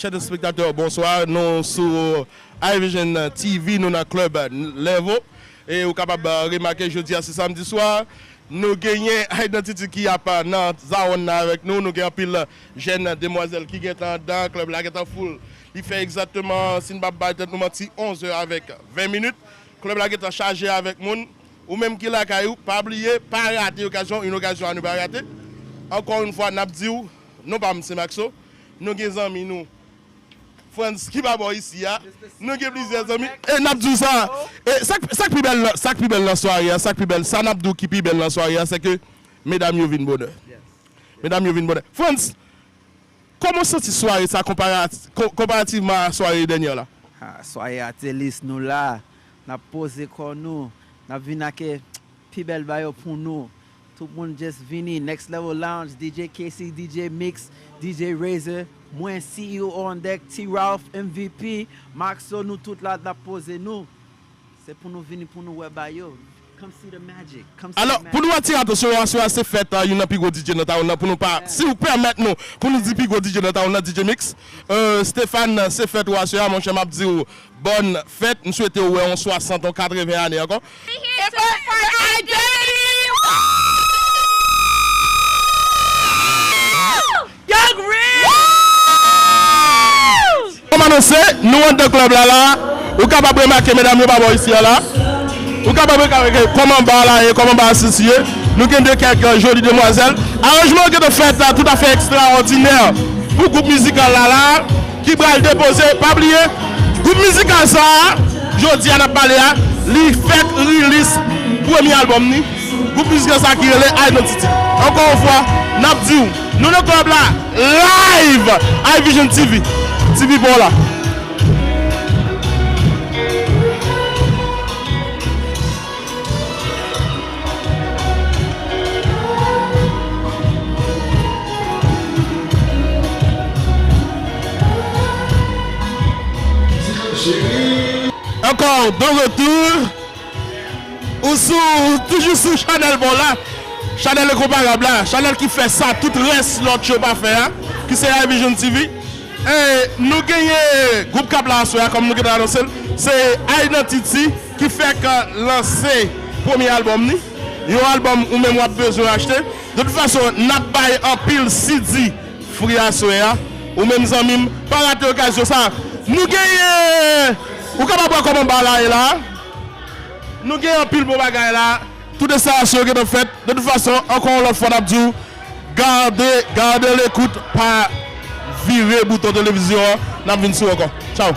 chers spectateurs, bonsoir. Nous sur Haitian TV, nous dans le club Levo. Et vous êtes capable de remarquer jeudi à ce samedi soir. Nous gagnons Identity qui a pas dans Zaon avec nous. Nous gagnons pile jeune demoiselle qui est dans le club là, qui est en full. Il fait exactement, si nous ne nous 11h avec 20 minutes. Le club là qui est chargé avec nous. Ou même qui l'a caillou, pas oublier, pas rater une occasion à nous pas rater. Encore une fois, nous disons, nous pas M. Maxo, nous avons des amis, nous, France qui va voir ici, nous avons plusieurs amis, et nous disons ça. Et ça qui est belle dans la soirée, ça qui est belle, ça n'a pas qui est belle dans la soirée, c'est que mesdames, vous venez bonheur. Mesdames, vous venez bonheur. France, comment cette soirée, ça comparativement à la soirée dernière là? Soirée à Télis, nous là, nous avons posé comme nous. Nous avons vu plus belle pour nous. Tout le monde juste venu. Next Level Lounge, DJ Casey, DJ Mix, DJ Razor, moi CEO on deck, T. Ralph, MVP, Maxo, nous tous là, nous posé nous. C'est pour nous venir pour nous web yo. Come see the magic. Alors, pour nous attirer attention, c'est fait, il y a un plus gros DJ dans ta pour nous pas. Si vous permettez nous, pour nous dire plus gros DJ dans ta DJ Mix, Stéphane, c'est fait, mon cher m'a dit, bonne fête, nous souhaitons ouais, 60 ou 80 années encore. Comme annoncé, nous on dans le club là, vous capable de remarquer mesdames et messieurs ici là. Vous êtes capable de comment bas là et comment bas associé. Nous avons quelques jolies demoiselles. Arrangement que de fête là, tout à fait extraordinaire pour le groupe musical là, qui va le déposer. Pas oublier, groupe musical ça, jeudi on a parlé là, il fait release premier album ni. Groupe musical ça qui est le Identity. Encore une fois, nous le club là, live, Haitian TV. TV pour là. Encore de retour, ou toujours sous Chanel bon là, Chanel est comparable là, Chanel qui fait ça, tout le reste l'autre chose pas faire, qui c'est Haitian TV. Et nous gagnons groupe Cap là comme nous avons annoncé, c'est Identity qui fait que lancer premier album ni, un album ou même on a besoin d'acheter. De toute façon, n'a pas en pile CD free à soya ou même amis pas rater occasion ça. Nous gagnons ou capable voir comment balayer là. Nous gagnons un pile pour bagaille là. Tout de ça sur que de fait. De toute façon, encore une fois d'abdou, gardez l'écoute pas virer bouton télévision, n'a vinn sur encore. Ciao.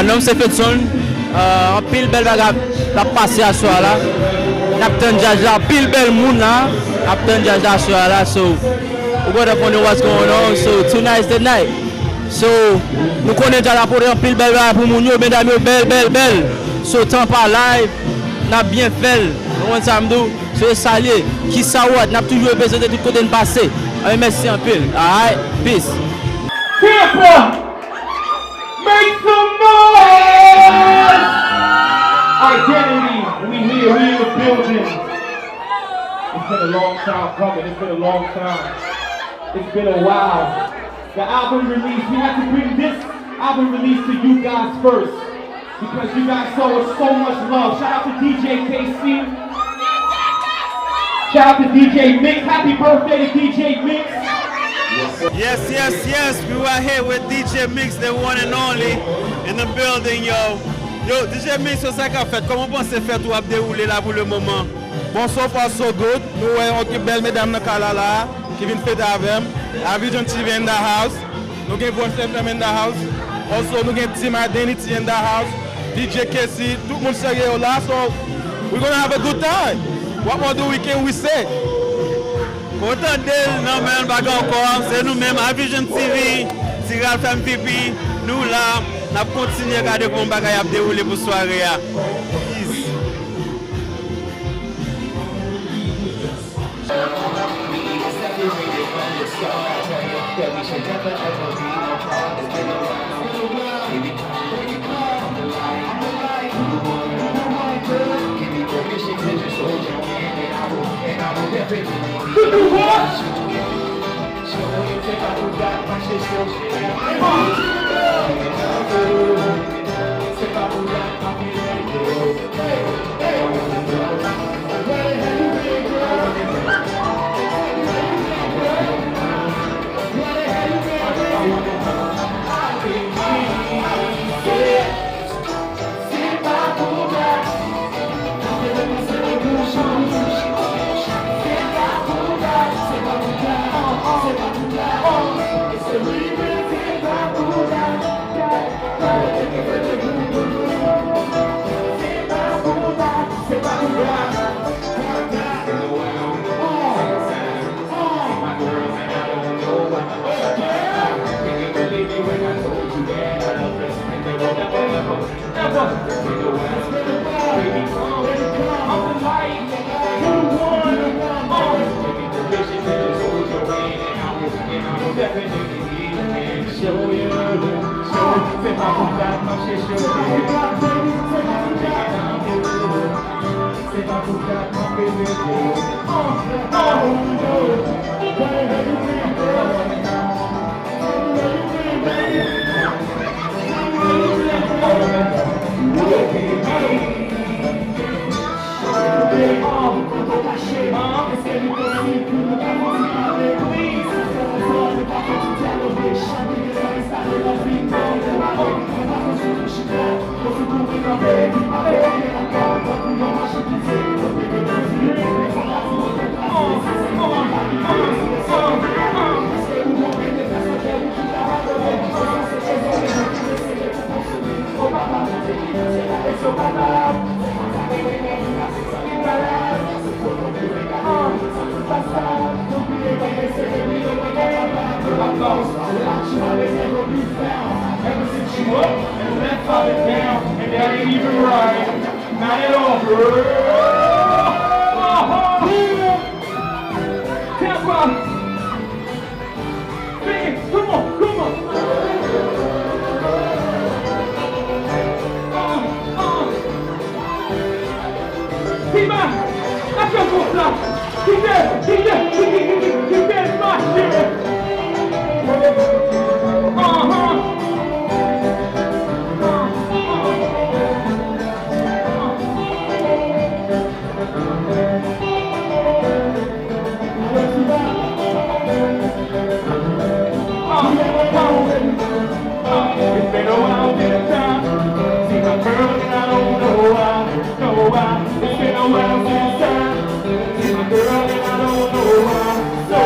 nom c'est Fetson. En pile belle bagarre la passé à soir là. Captain Jaja, pile belle moun là. Captain Jaja soir là. So we're gonna find out what's going on. So tonight's the night. So nous connaissons déjà la pour en pile belle bagarre pour moun yo, mesdames yo, belle. So Tampa live, n'a bien fait. On samedi, so salé, qui ça what, n'a toujours besoin de tout côté de passer. Merci un peu. Alright, peace. Tampa, make some noise! Identity, we here, we in the building. It's been a long time coming, it's been a long time. It's been a while. The album release, we had to bring this album release to you guys first. Because you guys show us so much love. Shout out to DJ KC. Shout out to DJ Mix. Happy birthday to DJ Mix. Yes. We were here with DJ Mix, the one and only, in the building, yo. Yo, DJ Mix, c'est ça qu'a fait. Comment pensez faire tout à dérouler là pour le moment? Bon, so far so good. Nous voyons que belle mesdames dans Kalala qui viennent fêter avec Haitian TV in the house. Nous avons Voice FM in the house. Also, nous avons Team Identity in the house. DJ KC, tout le monde sérieux là. So, we're gonna have a good time. What more do we say? Autant d'elle, non, mais on va encore, c'est nous-mêmes, Haitian TV, Sigal Femme Pipi, nous là, on continue à regarder comment on va dérouler pour soirée. Peace. It's been a while since I see my girl and I don't know why. So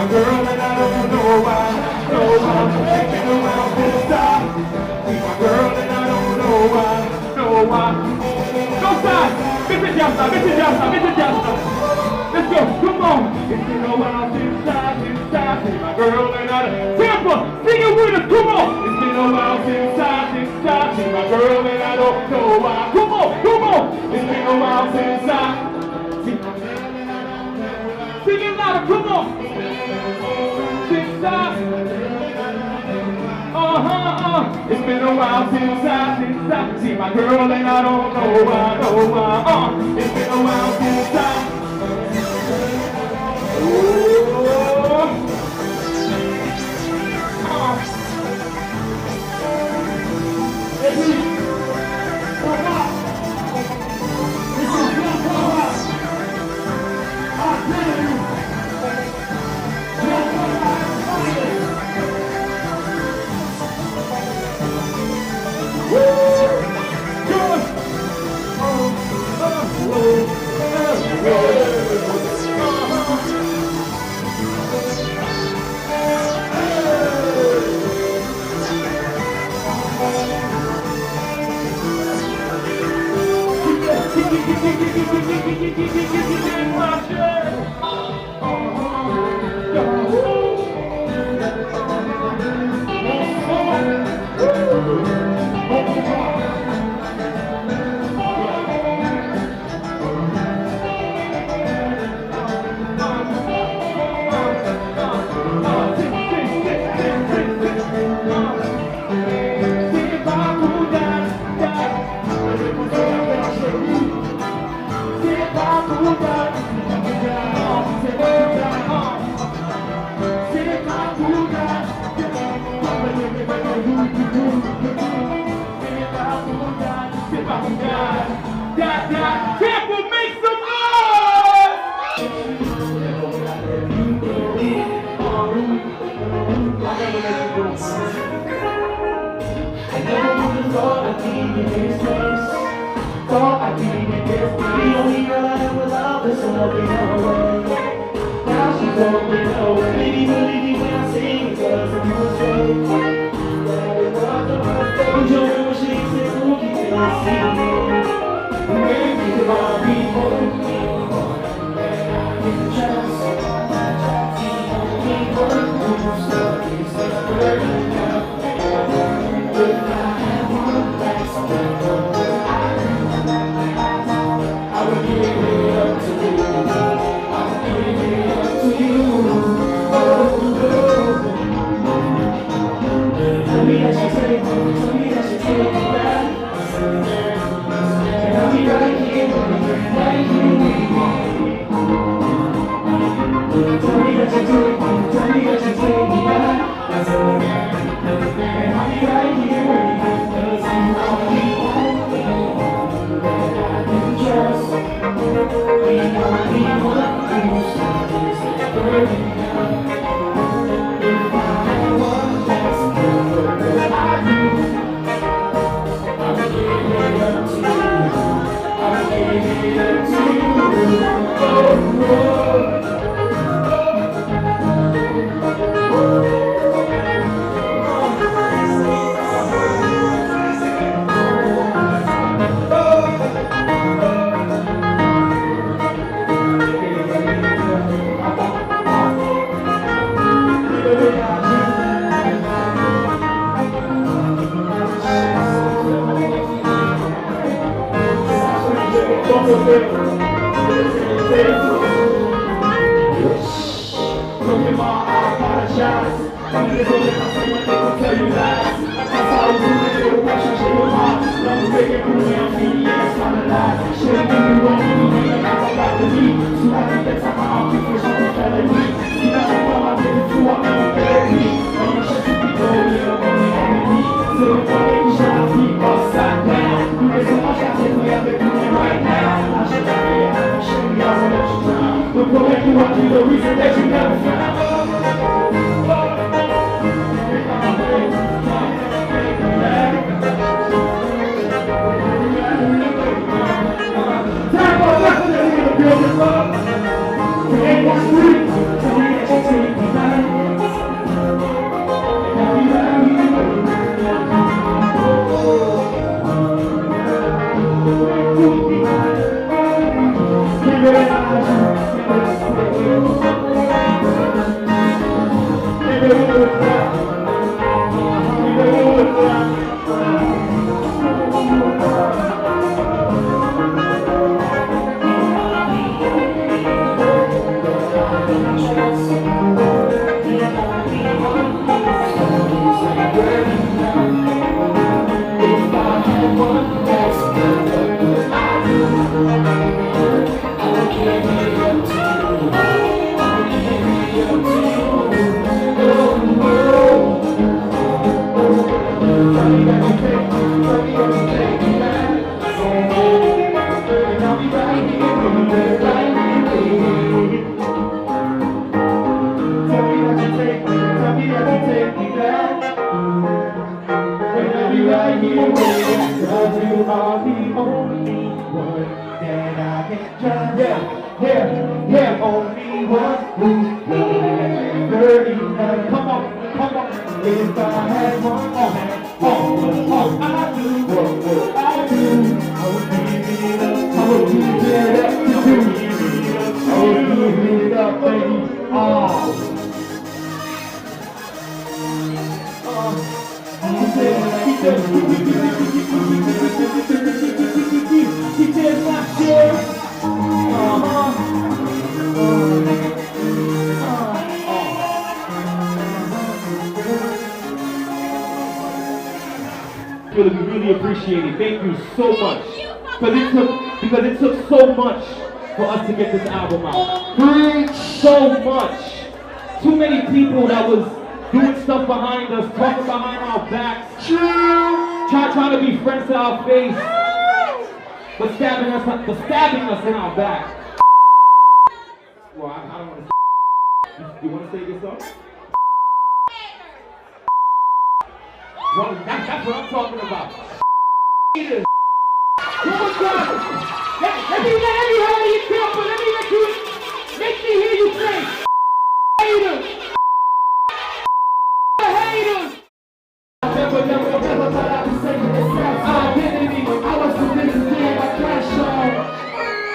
my girl and I don't know why. She's been around since I see my girl and I don't know why. Go side, get the jump, get the jump. Let's go, come on. It's been a while since I see my girl and I Tampa, sing it with us, come on. It's been a while since I see my girl and I don't know why. Come on. It's been a while since I see my girl and I don't know why. Sing it louder, come on. Since it's been a while since I see my girl and I don't know why. It's been a while since I Tampa, make some noise! I never would have thought I'd be in this place. Thought I'd be in this place. The only girl I ever loved is walking away. Now she's walking away. Baby, believe me when I sing it, cause it was fake. I'm joking when she said, "Who keeps it on singing?" Maybe the Barbie home. Tell me that you take me back. We really appreciate it. Thank you so much. Because it took so much for us to get this album out. So much. Too many people that was doing stuff behind us, talking behind our backs, trying to be friends to our face, but stabbing us in our back. Well, I don't want to. You want to say this up? Well, that's what I'm talking about. Haters. Let me hear you, Tampa. Let me hear you say haters. Haters. Never thought I'd be saying this. Identity. I was too busy getting my cash on.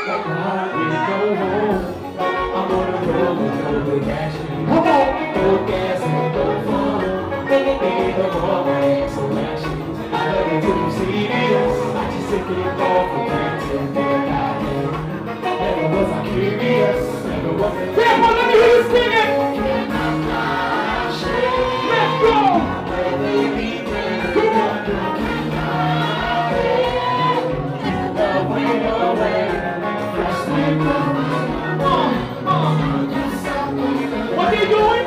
Like I didn't go home. I'm on the road with no cash. Come on. Go gas and go fun. They the wrong way, so ashy. I love you to see this. I just took it all for granted. Never was I curious. Never was I. Tampa, let me hear you sing it. Let's go. What are you doing?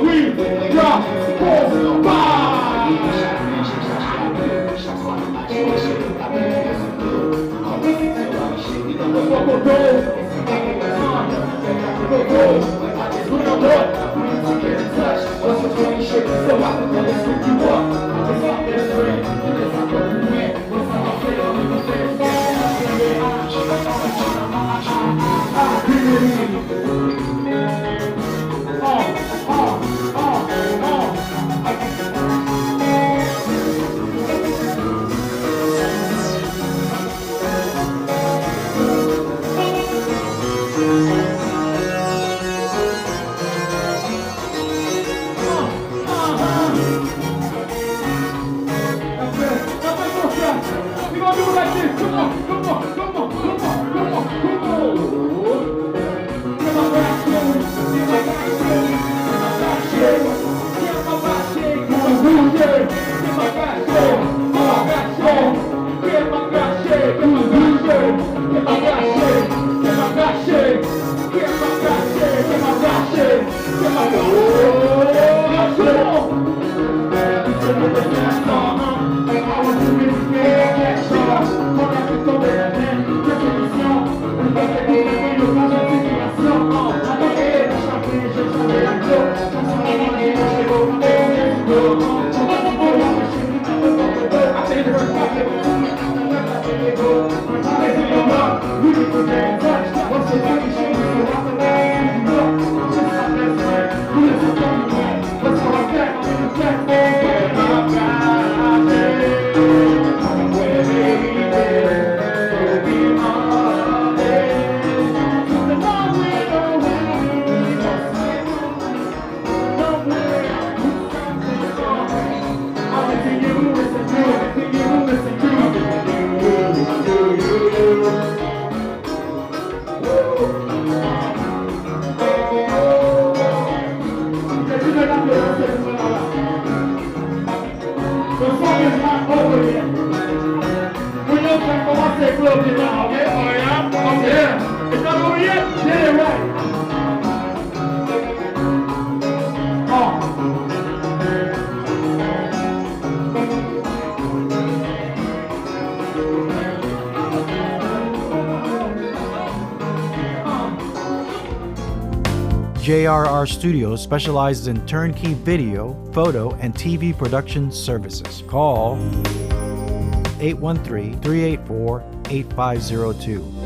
We rock Konpa. JRR Studios specializes in turnkey video, photo, and TV production services. Call 813-384-8502.